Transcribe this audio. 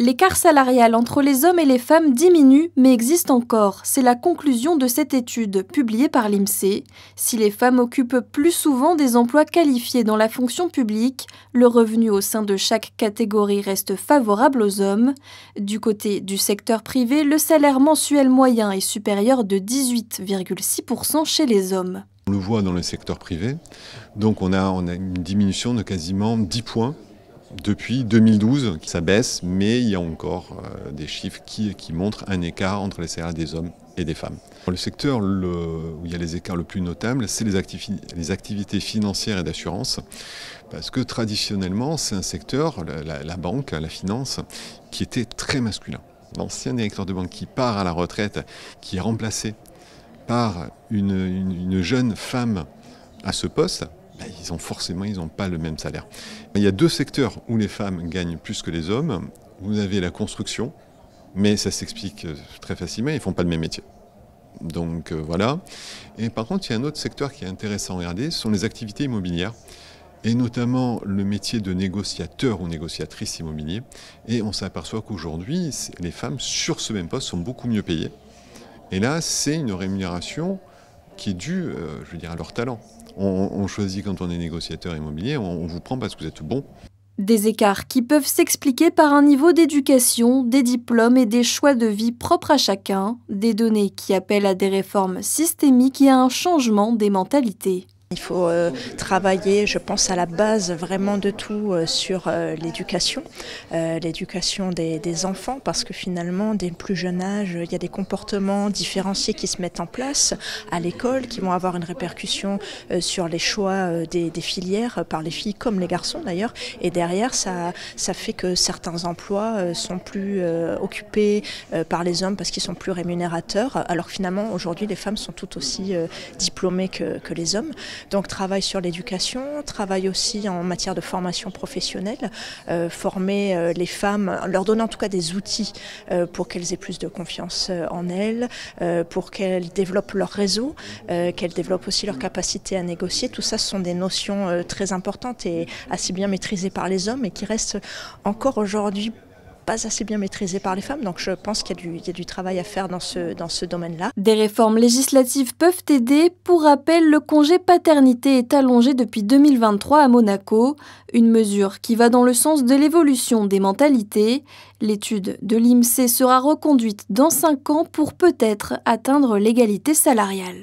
L'écart salarial entre les hommes et les femmes diminue, mais existe encore. C'est la conclusion de cette étude publiée par l'INSEE. Si les femmes occupent plus souvent des emplois qualifiés dans la fonction publique, le revenu au sein de chaque catégorie reste favorable aux hommes. Du côté du secteur privé, le salaire mensuel moyen est supérieur de 18,6% chez les hommes. On le voit dans le secteur privé, donc on a une diminution de quasiment 10 points. Depuis 2012, ça baisse, mais il y a encore des chiffres qui montrent un écart entre les salaires des hommes et des femmes. Le secteur où il y a les écarts le plus notables, c'est les activités financières et d'assurance, parce que traditionnellement, c'est un secteur, la banque, la finance, qui était très masculin. L'ancien directeur de banque qui part à la retraite, qui est remplacé par une jeune femme à ce poste, ils n'ont pas le même salaire. Il y a deux secteurs où les femmes gagnent plus que les hommes. Vous avez la construction, mais ça s'explique très facilement, ils ne font pas le même métier. Donc voilà. Et par contre, il y a un autre secteur qui est intéressant à regarder, ce sont les activités immobilières, et notamment le métier de négociateur ou négociatrice immobilier. Et on s'aperçoit qu'aujourd'hui, les femmes sur ce même poste sont beaucoup mieux payées. Et là, c'est une rémunération qui est due, à leur talent. On choisit quand on est négociateur immobilier, on vous prend parce que vous êtes bon. Des écarts qui peuvent s'expliquer par un niveau d'éducation, des diplômes et des choix de vie propres à chacun, des données qui appellent à des réformes systémiques et à un changement des mentalités. Il faut travailler, je pense, à la base vraiment de tout sur l'éducation des enfants, parce que finalement, dès le plus jeune âge, il y a des comportements différenciés qui se mettent en place à l'école, qui vont avoir une répercussion sur les choix des filières par les filles comme les garçons d'ailleurs. Et derrière, ça fait que certains emplois sont plus occupés par les hommes parce qu'ils sont plus rémunérateurs, alors que finalement, aujourd'hui, les femmes sont tout aussi diplômées que les hommes. Donc travail sur l'éducation, travail aussi en matière de formation professionnelle, former les femmes, leur donner en tout cas des outils pour qu'elles aient plus de confiance en elles, pour qu'elles développent leur réseau, qu'elles développent aussi leur capacité à négocier. Tout ça, ce sont des notions très importantes et assez bien maîtrisées par les hommes et qui restent encore aujourd'hui pas assez bien maîtrisée par les femmes, donc je pense qu'il y a du travail à faire dans ce domaine-là. Des réformes législatives peuvent aider. Pour rappel, le congé paternité est allongé depuis 2023 à Monaco, une mesure qui va dans le sens de l'évolution des mentalités. L'étude de l'INSEE sera reconduite dans 5 ans pour peut-être atteindre l'égalité salariale.